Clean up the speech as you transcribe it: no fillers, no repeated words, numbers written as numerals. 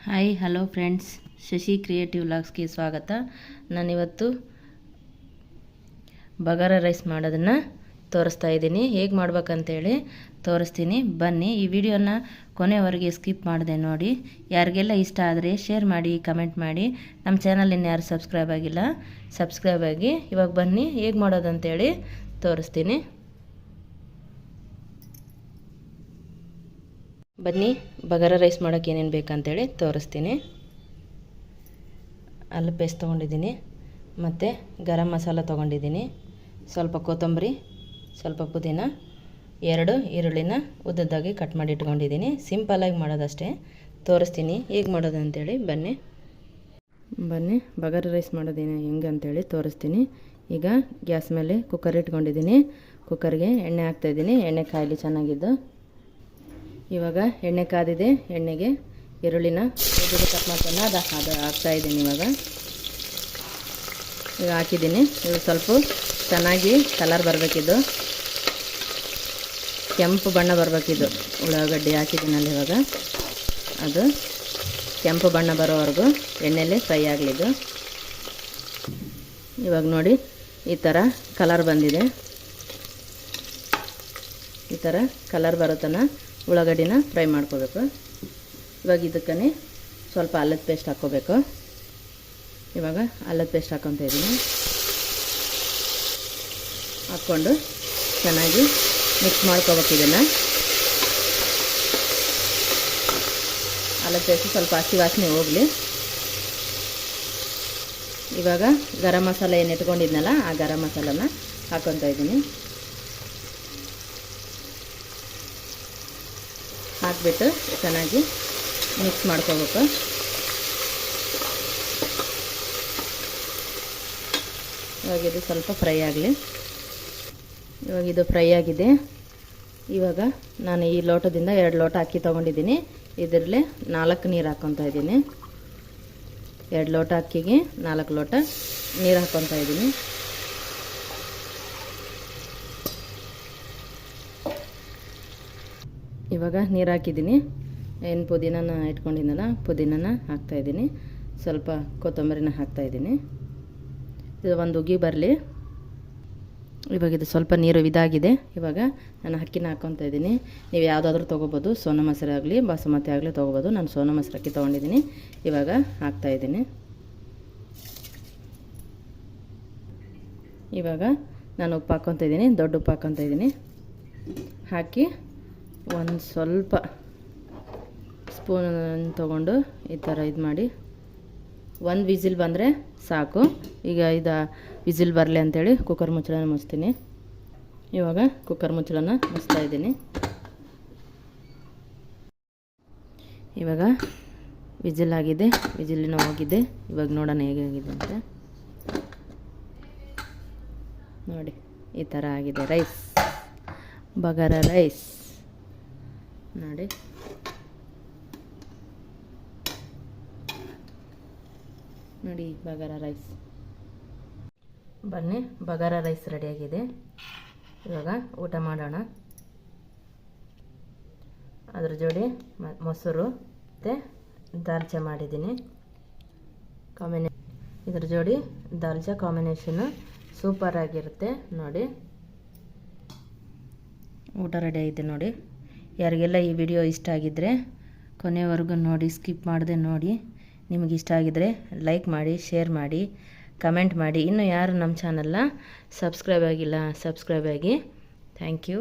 Hi hello friends, Shashi creative ವ್ಲಾಗ್ಸ್ಗೆ ಸ್ವಾಗತ. ನಾನಿವತ್ತು ಬಗಾರ ರೈಸ್ ಮಾಡೋದನ್ನು ತೋರಿಸ್ತಾ ಇದ್ದೀನಿ. ಹೇಗೆ ಮಾಡ್ಬೇಕಂತೇಳಿ ತೋರಿಸ್ತೀನಿ, ಬನ್ನಿ. ಈ ವಿಡಿಯೋನ ಕೊನೆವರೆಗೆ ಸ್ಕಿಪ್ ಮಾಡಿದೆ ನೋಡಿ. ಯಾರಿಗೆಲ್ಲ ಇಷ್ಟ ಆದರೆ ಶೇರ್ ಮಾಡಿ, ಕಮೆಂಟ್ ಮಾಡಿ. ನಮ್ಮ ಚಾನಲ್ ಯಾರು ಸಬ್ಸ್ಕ್ರೈಬ್ ಆಗಿಲ್ಲ, ಸಬ್ಸ್ಕ್ರೈಬ್ ಆಗಿ. ಇವಾಗ ಬನ್ನಿ ಹೇಗೆ ಮಾಡೋದಂತೇಳಿ ತೋರಿಸ್ತೀನಿ. ಬನ್ನಿ ಬಗಾರ ರೈಸ್ ಮಾಡೋಕ್ಕೆ ಏನೇನು ಬೇಕಂತೇಳಿ ತೋರಿಸ್ತೀನಿ. ಅಲ್ಲ ಪೇಸ್ಟ್ ತೊಗೊಂಡಿದ್ದೀನಿ, ಮತ್ತು ಗರಂ ಮಸಾಲ ತೊಗೊಂಡಿದ್ದೀನಿ, ಸ್ವಲ್ಪ ಕೊತ್ತಂಬರಿ, ಸ್ವಲ್ಪ ಪುದೀನ, 2 ಈರುಳ್ಳಿನ ಉದ್ದದ್ದಾಗಿ ಕಟ್ ಮಾಡಿ ಇಟ್ಕೊಂಡಿದ್ದೀನಿ. ಸಿಂಪಲಾಗಿ ಮಾಡೋದಷ್ಟೇ, ತೋರಿಸ್ತೀನಿ ಹೇಗೆ ಮಾಡೋದು ಅಂತೇಳಿ. ಬನ್ನಿ ಬಗಾರ ರೈಸ್ ಮಾಡೋದೇನು ಹೆಂಗೆ ಅಂತೇಳಿ ತೋರಿಸ್ತೀನಿ. ಈಗ ಗ್ಯಾಸ್ ಮೇಲೆ ಕುಕ್ಕರ್ ಇಟ್ಕೊಂಡಿದ್ದೀನಿ. ಕುಕ್ಕರ್ಗೆ ಎಣ್ಣೆ ಹಾಕ್ತಾಯಿದ್ದೀನಿ. ಎಣ್ಣೆ ಕಾಯಲಿ ಚೆನ್ನಾಗಿದ್ದು. ಇವಾಗ ಎಣ್ಣೆ ಕಾದಿದೆ. ಎಣ್ಣೆಗೆ ಈರುಳ್ಳಿನ ಕಟ್ ಮಾಡ್ಕೊಂಡು ಅದು ಹಾಕ್ತಾಯಿದ್ದೀನಿ. ಈಗ ಹಾಕಿದ್ದೀನಿ. ಇದು ಸ್ವಲ್ಪ ಚೆನ್ನಾಗಿ ಕಲರ್ ಬರಬೇಕಿದ್ದು, ಕೆಂಪು ಬಣ್ಣ ಬರಬೇಕಿದ್ದು. ಉಳ್ಳಾಗಡ್ಡಿ ಹಾಕಿದ್ದೀನಲ್ಲಿ. ಇವಾಗ ಅದು ಕೆಂಪು ಬಣ್ಣ ಬರೋವರೆಗೂ ಎಣ್ಣೆಯಲ್ಲಿ ಫ್ರೈ ಆಗಲಿದ್ದು. ಇವಾಗ ನೋಡಿ, ಈ ಥರ ಕಲರ್ ಬಂದಿದೆ. ಈ ಥರ ಕಲರ್ ಬರೋ ತನಕ ಉಳ್ಳಾಗಡ್ಡಿನ ಫ್ರೈ ಮಾಡ್ಕೋಬೇಕು. ಇವಾಗ ಇದಕ್ಕೇ ಸ್ವಲ್ಪ ಅಲ್ಲದ ಪೇಸ್ಟ್ ಹಾಕ್ಕೋಬೇಕು. ಇವಾಗ ಅಲ್ಲದ ಪೇಸ್ಟ್ ಹಾಕ್ಕೊತ ಇದ್ದೀನಿ. ಹಾಕ್ಕೊಂಡು ಚೆನ್ನಾಗಿ ಮಿಕ್ಸ್ ಮಾಡ್ಕೋಬೇಕು. ಇದನ್ನು ಅಲ್ಲದ ಪೇಸ್ಟ್ ಸ್ವಲ್ಪ ಹಸಿ ವಾಸನೆ ಹೋಗಲಿ. ಇವಾಗ ಗರಂ ಮಸಾಲ ಏನು ಇಟ್ಕೊಂಡಿದ್ನಲ್ಲ, ಆ ಗರಂ ಮಸಾಲನ ಹಾಕ್ಕೊತ ಇದ್ದೀನಿ. ಹಾಕ್ಬಿಟ್ಟು ಚೆನ್ನಾಗಿ ಮಿಕ್ಸ್ ಮಾಡ್ಕೋಬೇಕು. ಇವಾಗ ಇದು ಸ್ವಲ್ಪ ಫ್ರೈ ಆಗಲಿ. ಇವಾಗ ಇದು ಫ್ರೈ ಆಗಿದೆ. ಇವಾಗ ನಾನು ಈ ಲೋಟದಿಂದ 2 ಲೋಟ ಅಕ್ಕಿ ತೊಗೊಂಡಿದ್ದೀನಿ. ಇದರಲ್ಲಿ 4 ನೀರು ಹಾಕ್ಕೊತಾ ಇದ್ದೀನಿ. 2 ಲೋಟ ಅಕ್ಕಿಗೆ 4 ಲೋಟ ನೀರು ಹಾಕ್ಕೊತಾ ಇದ್ದೀನಿ. ಇವಾಗ ನೀರು ಹಾಕಿದ್ದೀನಿ. ಏನು ಪುದೀನನ ಇಟ್ಕೊಂಡಿದ್ದನಲ್ಲ, ಪುದೀನನ ಹಾಕ್ತಾಯಿದ್ದೀನಿ. ಸ್ವಲ್ಪ ಕೊತ್ತಂಬರಿನ ಹಾಕ್ತಾಯಿದ್ದೀನಿ. ಇದು ಒಂದು ಉಗಿ ಬರಲಿ. ಇವಾಗ ಇದು ಸ್ವಲ್ಪ ನೀರು ಇದಾಗಿದೆ. ಇವಾಗ ನಾನು ಅಕ್ಕಿನ ಹಾಕ್ಕೊತಾ ಇದ್ದೀನಿ. ನೀವು ಯಾವುದಾದ್ರೂ ತೊಗೋಬೋದು, ಸೋನಾ ಮಸೂರಿ ಆಗಲಿ ಬಾಸುಮತಿ ಆಗಲಿ ತೊಗೋಬೋದು. ನಾನು ಸೋನಾ ಮಸೂರಿ ಅಕ್ಕಿ ತೊಗೊಂಡಿದ್ದೀನಿ. ಇವಾಗ ಹಾಕ್ತಾಯಿದ್ದೀನಿ. ಇವಾಗ ನಾನು ಉಪ್ಪು ಹಾಕ್ಕೊತಾ ಇದ್ದೀನಿ, ದೊಡ್ಡ ಉಪ್ಪು ಹಾಕ್ಕೊತಾ ಇದ್ದೀನಿ. ಹಾಕಿ ಒಂದು ಸ್ವಲ್ಪ ಸ್ಪೂನ್ ತೊಗೊಂಡು ಈ ಥರ ಇದು ಮಾಡಿ 1 ವಿಸಿಲ್ ಬಂದರೆ ಸಾಕು. ಈಗ ಇದು ವಿಸಿಲ್ ಬರಲಿ ಅಂಥೇಳಿ ಕುಕ್ಕರ್ ಮುಚ್ಚಳನ ಮುಚ್ತೀನಿ. ಇವಾಗ ಕುಕ್ಕರ್ ಮುಚ್ಚಳನ ಮುಚ್ತಾ ಇದ್ದೀನಿ. ಇವಾಗ ವಿಸಿಲ್ ಆಗಿದೆ, ವಿಸಿಲಿನ ಹೋಗಿದೆ. ಇವಾಗ ನೋಡೋಣ ಹೇಗಾಗಿದೆ ಅಂತ. ನೋಡಿ, ಈ ಥರ ಆಗಿದೆ ರೈಸ್, ಬಗಾರ ರೈಸ್. ನೋಡಿ, ನೋಡಿ ಬಗಾರ ರೈಸ್. ಬನ್ನಿ, ಬಗಾರ ರೈಸ್ ರೆಡಿಯಾಗಿದೆ. ಇವಾಗ ಊಟ ಮಾಡೋಣ. ಅದ್ರ ಜೋಡಿ ಮೊಸರು ಮತ್ತು ದಾಲ್ಚಾ ಮಾಡಿದ್ದೀನಿ. ಇದ್ರ ಜೋಡಿ ದಾಲ್ಚಾ ಕಾಂಬಿನೇಷನ್ನು ಸೂಪರ್ ಆಗಿರುತ್ತೆ. ನೋಡಿ, ಊಟ ರೆಡಿ ಆಗಿದೆ ನೋಡಿ. ಯಾರಿಗೆಲ್ಲ ಈ ವಿಡಿಯೋ ಇಷ್ಟ ಆಗಿದ್ದರೆ ಕೊನೆವರೆಗೂ ನೋಡಿ, ಸ್ಕಿಪ್ ಮಾಡದೆ ನೋಡಿ. ನಿಮಗೆ ಇಷ್ಟ ಆಗಿದ್ದರೆ ಲೈಕ್ ಮಾಡಿ, ಶೇರ್ ಮಾಡಿ, ಕಮೆಂಟ್ ಮಾಡಿ. ಇನ್ನೂ ಯಾರು ನಮ್ಮ ಚಾನಲ್ನ ಸಬ್ಸ್ಕ್ರೈಬ್ ಆಗಿಲ್ಲ, ಸಬ್ಸ್ಕ್ರೈಬ್ ಆಗಿ. Thank you.